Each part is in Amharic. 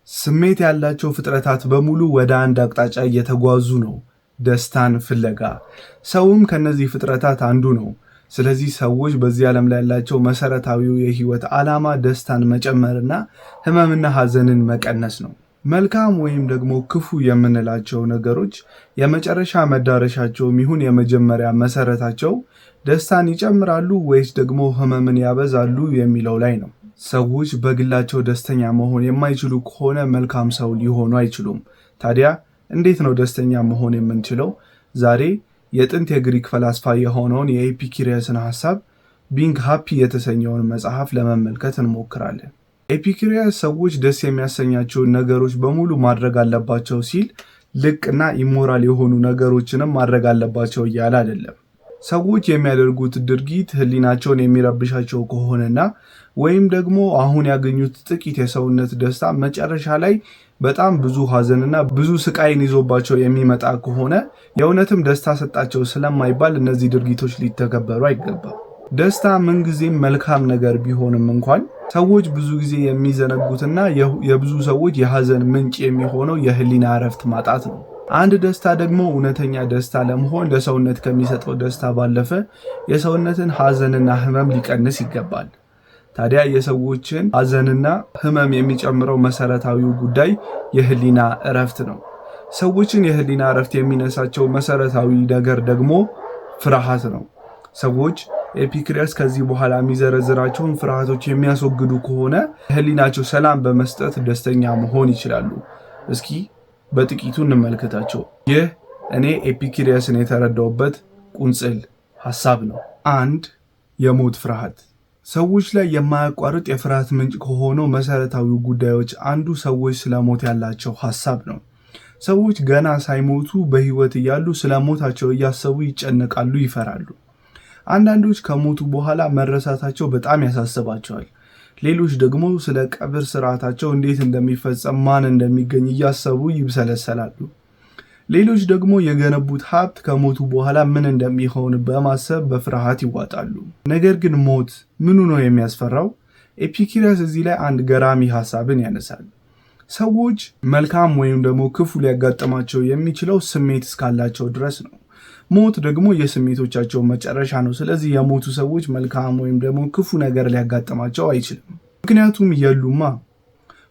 ስሜት ያላቸው ፍጥረታት በሙሉ ወደ አንድ አቅጣጫ እየተጓዙ ነው፣ ደስታን ፍለጋ። ሰውም ከነዚህ ፍጥረታት አንዱ ነው። ስለዚህ ሰዎች በዚህ ዓለም ላይ ያላቸው መሰረታዊው የህይወት ዓላማ ደስታን መጨመርና ህመምና ሐዘንን መቀነስ ነው። መልካም ወይም ደግሞ ክፉ የምንላቸው ነገሮች የመጨረሻ መዳረሻቸውም ይሁን የመጀመሪያ መሰረታቸው ደስታን ይጨምራሉ ወይስ ደግሞ ህመምን ያበዛሉ የሚለው ላይ ነው። ሰዎች በግላቸው ደስተኛ መሆን የማይችሉ ከሆነ መልካም ሰው ሊሆኑ አይችሉም። ታዲያ እንዴት ነው ደስተኛ መሆን የምንችለው? ዛሬ የጥንት የግሪክ ፈላስፋ የሆነውን የኤፒኩሪየስን ሐሳብ ቢንግ ሃፒ የተሰኘውን መጽሐፍ ለመመልከት እንሞክራለን። ኤፒኩሪየስ ሰዎች ደስ የሚያሰኛቸውን ነገሮች በሙሉ ማድረግ አለባቸው ሲል ልቅና ኢሞራል የሆኑ ነገሮችንም ማድረግ አለባቸው እያለ አይደለም። ሰዎች የሚያደርጉት ድርጊት ህሊናቸውን የሚረብሻቸው ከሆነና ወይም ደግሞ አሁን ያገኙት ጥቂት የሰውነት ደስታ መጨረሻ ላይ በጣም ብዙ ሐዘንና ብዙ ስቃይን ይዞባቸው የሚመጣ ከሆነ የእውነትም ደስታ ሰጣቸው ስለማይባል እነዚህ ድርጊቶች ሊተገበሩ አይገባም። ደስታ ምንጊዜም መልካም ነገር ቢሆንም እንኳን ሰዎች ብዙ ጊዜ የሚዘነጉትና የብዙ ሰዎች የሐዘን ምንጭ የሚሆነው የህሊና እረፍት ማጣት ነው። አንድ ደስታ ደግሞ እውነተኛ ደስታ ለመሆን ለሰውነት ከሚሰጠው ደስታ ባለፈ የሰውነትን ሐዘንና ህመም ሊቀንስ ይገባል። ታዲያ የሰዎችን ሐዘንና ህመም የሚጨምረው መሰረታዊው ጉዳይ የህሊና እረፍት ነው። ሰዎችን የህሊና እረፍት የሚነሳቸው መሰረታዊ ነገር ደግሞ ፍርሃት ነው። ሰዎች ኤፒኩሪየስ ከዚህ በኋላ የሚዘረዝራቸውን ፍርሃቶች የሚያስወግዱ ከሆነ ህሊናቸው ሰላም በመስጠት ደስተኛ መሆን ይችላሉ። እስኪ በጥቂቱ እንመልከታቸው። ይህ እኔ ኤፒኩሪየስን የተረዳውበት ቁንጽል ሐሳብ ነው። 1. የሞት ፍርሃት። ሰዎች ላይ የማያቋርጥ የፍርሃት ምንጭ ከሆነው መሰረታዊ ጉዳዮች አንዱ ሰዎች ስለሞት ያላቸው ሐሳብ ነው። ሰዎች ገና ሳይሞቱ በህይወት እያሉ ስለሞታቸው እያሰቡ ይጨነቃሉ፣ ይፈራሉ። አንዳንዶች ከሞቱ በኋላ መረሳታቸው በጣም ያሳስባቸዋል። ሌሎች ደግሞ ስለ ቀብር ስርዓታቸው እንዴት እንደሚፈጸም፣ ማን እንደሚገኝ እያሰቡ ይብሰለሰላሉ። ሌሎች ደግሞ የገነቡት ሀብት ከሞቱ በኋላ ምን እንደሚሆን በማሰብ በፍርሃት ይዋጣሉ። ነገር ግን ሞት ምኑ ነው የሚያስፈራው? ኤፒኩሪየስ እዚህ ላይ አንድ ገራሚ ሐሳብን ያነሳል። ሰዎች መልካም ወይም ደግሞ ክፉ ሊያጋጥማቸው የሚችለው ስሜት እስካላቸው ድረስ ነው። ሞት ደግሞ የስሜቶቻቸው መጨረሻ ነው። ስለዚህ የሞቱ ሰዎች መልካም ወይም ደግሞ ክፉ ነገር ሊያጋጥማቸው አይችልም፣ ምክንያቱም የሉማ።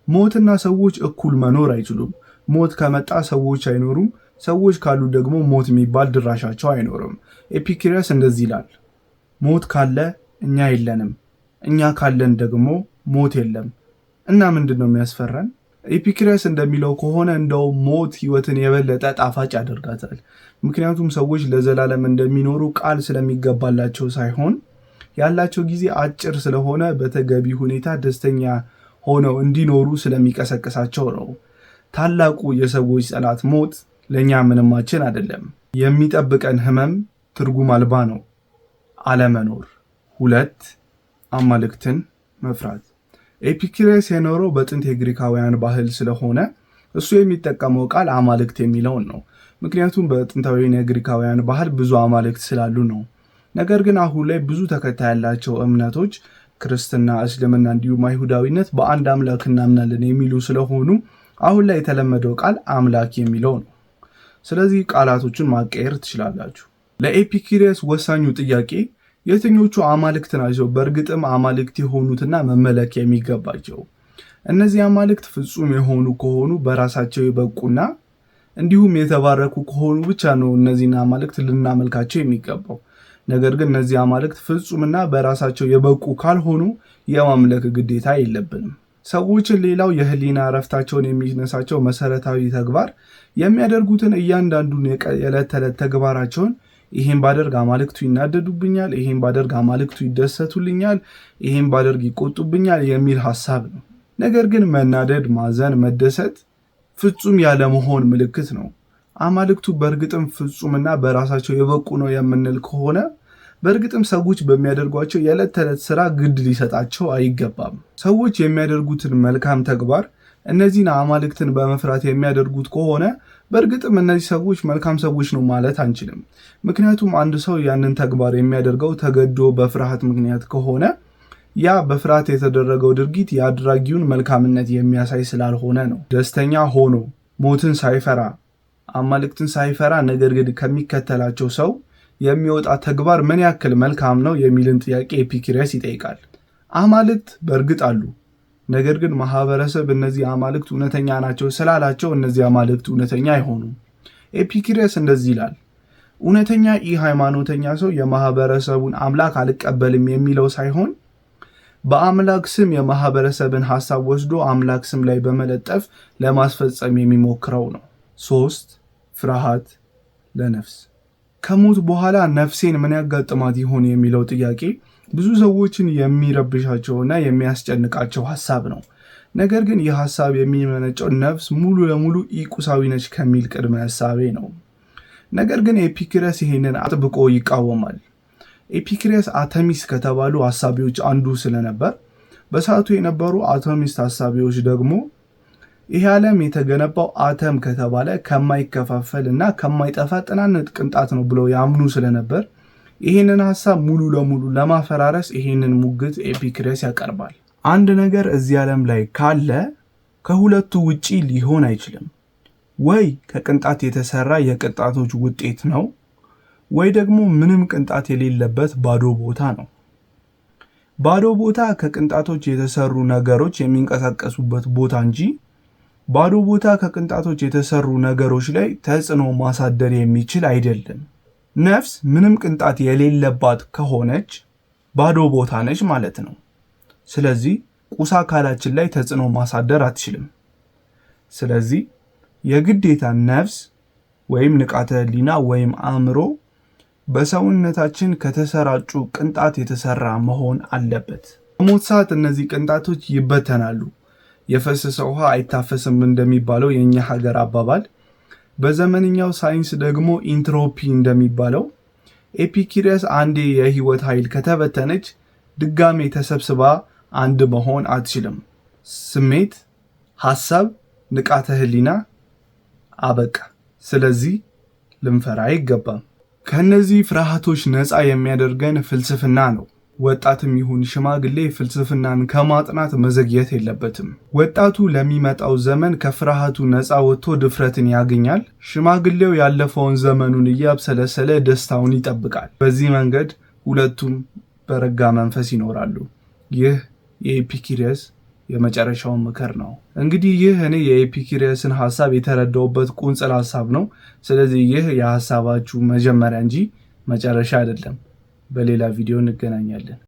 ሞትና ሰዎች እኩል መኖር አይችሉም። ሞት ከመጣ ሰዎች አይኖሩም፣ ሰዎች ካሉ ደግሞ ሞት የሚባል ድራሻቸው አይኖርም። ኤፒኩሪየስ እንደዚህ ይላል፣ ሞት ካለ እኛ የለንም፣ እኛ ካለን ደግሞ ሞት የለም። እና ምንድን ነው የሚያስፈራን? ኤፒኩሪየስ እንደሚለው ከሆነ እንደው ሞት ህይወትን የበለጠ ጣፋጭ ያደርጋታል። ምክንያቱም ሰዎች ለዘላለም እንደሚኖሩ ቃል ስለሚገባላቸው ሳይሆን ያላቸው ጊዜ አጭር ስለሆነ በተገቢ ሁኔታ ደስተኛ ሆነው እንዲኖሩ ስለሚቀሰቅሳቸው ነው። ታላቁ የሰዎች ጠላት ሞት ለእኛ ምንማችን አይደለም። የሚጠብቀን ህመም ትርጉም አልባ ነው። አለመኖር። 2. አማልክትን መፍራት። ኤፒኩሪየስ የኖረው በጥንት የግሪካውያን ባህል ስለሆነ እሱ የሚጠቀመው ቃል አማልክት የሚለውን ነው። ምክንያቱም በጥንታዊ የግሪካውያን ባህል ብዙ አማልክት ስላሉ ነው። ነገር ግን አሁን ላይ ብዙ ተከታይ ያላቸው እምነቶች ክርስትና፣ እስልምና እንዲሁም አይሁዳዊነት በአንድ አምላክ እናምናለን የሚሉ ስለሆኑ አሁን ላይ የተለመደው ቃል አምላክ የሚለው ነው። ስለዚህ ቃላቶችን ማቀየር ትችላላችሁ። ለኤፒኩሪየስ ወሳኙ ጥያቄ የትኞቹ አማልክት ናቸው በእርግጥም አማልክት የሆኑትና መመለክ የሚገባቸው? እነዚህ አማልክት ፍጹም የሆኑ ከሆኑ በራሳቸው የበቁና እንዲሁም የተባረኩ ከሆኑ ብቻ ነው እነዚህን አማልክት ልናመልካቸው የሚገባው። ነገር ግን እነዚህ አማልክት ፍጹምና በራሳቸው የበቁ ካልሆኑ የማምለክ ግዴታ የለብንም። ሰዎችን ሌላው የህሊና እረፍታቸውን የሚነሳቸው መሰረታዊ ተግባር የሚያደርጉትን እያንዳንዱን የዕለት ተዕለት ተግባራቸውን ይሄን ባደርግ አማልክቱ ይናደዱብኛል፣ ይሄን ባደርግ አማልክቱ ይደሰቱልኛል፣ ይሄን ባደርግ ይቆጡብኛል የሚል ሐሳብ ነው። ነገር ግን መናደድ፣ ማዘን፣ መደሰት ፍጹም ያለመሆን ምልክት ነው። አማልክቱ በእርግጥም ፍጹምና በራሳቸው የበቁ ነው የምንል ከሆነ በእርግጥም ሰዎች በሚያደርጓቸው የዕለት ተዕለት ስራ ግድ ሊሰጣቸው አይገባም። ሰዎች የሚያደርጉትን መልካም ተግባር እነዚህን አማልክትን በመፍራት የሚያደርጉት ከሆነ በእርግጥም እነዚህ ሰዎች መልካም ሰዎች ነው ማለት አንችልም። ምክንያቱም አንድ ሰው ያንን ተግባር የሚያደርገው ተገዶ በፍርሃት ምክንያት ከሆነ ያ በፍርሃት የተደረገው ድርጊት የአድራጊውን መልካምነት የሚያሳይ ስላልሆነ ነው። ደስተኛ ሆኖ ሞትን ሳይፈራ አማልክትን ሳይፈራ ነገር ግን ከሚከተላቸው ሰው የሚወጣ ተግባር ምን ያክል መልካም ነው የሚልን ጥያቄ ኤፒኩረስ ይጠይቃል። አማልክት በእርግጥ አሉ፣ ነገር ግን ማህበረሰብ እነዚህ አማልክት እውነተኛ ናቸው ስላላቸው እነዚህ አማልክት እውነተኛ አይሆኑም። ኤፒኩረስ እንደዚህ ይላል፣ እውነተኛ ሃይማኖተኛ ሰው የማህበረሰቡን አምላክ አልቀበልም የሚለው ሳይሆን በአምላክ ስም የማህበረሰብን ሐሳብ ወስዶ አምላክ ስም ላይ በመለጠፍ ለማስፈጸም የሚሞክረው ነው። 3 ፍርሃት ለነፍስ። ከሞት በኋላ ነፍሴን ምን ያጋጥማት ይሆን የሚለው ጥያቄ ብዙ ሰዎችን የሚረብሻቸውና የሚያስጨንቃቸው ሐሳብ ነው። ነገር ግን ይህ ሐሳብ የሚመነጨው ነፍስ ሙሉ ለሙሉ ቁሳዊ ነች ከሚል ቅድመ ሐሳቤ ነው። ነገር ግን ኤፒኩረስ ይሄንን አጥብቆ ይቃወማል። ኤፒኩረስ አተሚስት ከተባሉ ሐሳቢዎች አንዱ ስለነበር በሰዓቱ የነበሩ አቶሚስት ሐሳቢዎች ደግሞ ይህ ዓለም የተገነባው አተም ከተባለ ከማይከፋፈል እና ከማይጠፋ ጥናት ቅንጣት ነው ብለው ያምኑ ስለነበር ይሄንን ሐሳብ ሙሉ ለሙሉ ለማፈራረስ ይሄንን ሙግት ኤፒኩረስ ያቀርባል። አንድ ነገር እዚህ ዓለም ላይ ካለ ከሁለቱ ውጪ ሊሆን አይችልም። ወይ ከቅንጣት የተሰራ የቅንጣቶች ውጤት ነው፣ ወይ ደግሞ ምንም ቅንጣት የሌለበት ባዶ ቦታ ነው። ባዶ ቦታ ከቅንጣቶች የተሰሩ ነገሮች የሚንቀሳቀሱበት ቦታ እንጂ ባዶ ቦታ ከቅንጣቶች የተሰሩ ነገሮች ላይ ተጽዕኖ ማሳደር የሚችል አይደለም። ነፍስ ምንም ቅንጣት የሌለባት ከሆነች ባዶ ቦታ ነች ማለት ነው። ስለዚህ ቁስ አካላችን ላይ ተጽዕኖ ማሳደር አትችልም። ስለዚህ የግዴታ ነፍስ ወይም ንቃተ ህሊና ወይም አእምሮ በሰውነታችን ከተሰራጩ ቅንጣት የተሰራ መሆን አለበት። በሞት ሰዓት እነዚህ ቅንጣቶች ይበተናሉ። የፈሰሰ ውሃ አይታፈስም እንደሚባለው የኛ ሀገር አባባል፣ በዘመንኛው ሳይንስ ደግሞ ኢንትሮፒ እንደሚባለው ኤፒኩረስ አንዴ የህይወት ኃይል ከተበተነች ድጋሜ ተሰብስባ አንድ መሆን አትችልም። ስሜት፣ ሐሳብ፣ ንቃተ ህሊና አበቃ። ስለዚህ ልንፈራ አይገባም። ከነዚህ ፍርሃቶች ነፃ የሚያደርገን ፍልስፍና ነው። ወጣትም ይሁን ሽማግሌ ፍልስፍናን ከማጥናት መዘግየት የለበትም። ወጣቱ ለሚመጣው ዘመን ከፍርሃቱ ነፃ ወጥቶ ድፍረትን ያገኛል። ሽማግሌው ያለፈውን ዘመኑን እያብሰለሰለ ደስታውን ይጠብቃል። በዚህ መንገድ ሁለቱም በረጋ መንፈስ ይኖራሉ። ይህ የኤፒኩረስ የመጨረሻው ምክር ነው። እንግዲህ ይህ እኔ የኤፒኩረስን ሐሳብ የተረዳውበት ቁንጽል ሐሳብ ነው። ስለዚህ ይህ የሐሳባችሁ መጀመሪያ እንጂ መጨረሻ አይደለም። በሌላ ቪዲዮ እንገናኛለን።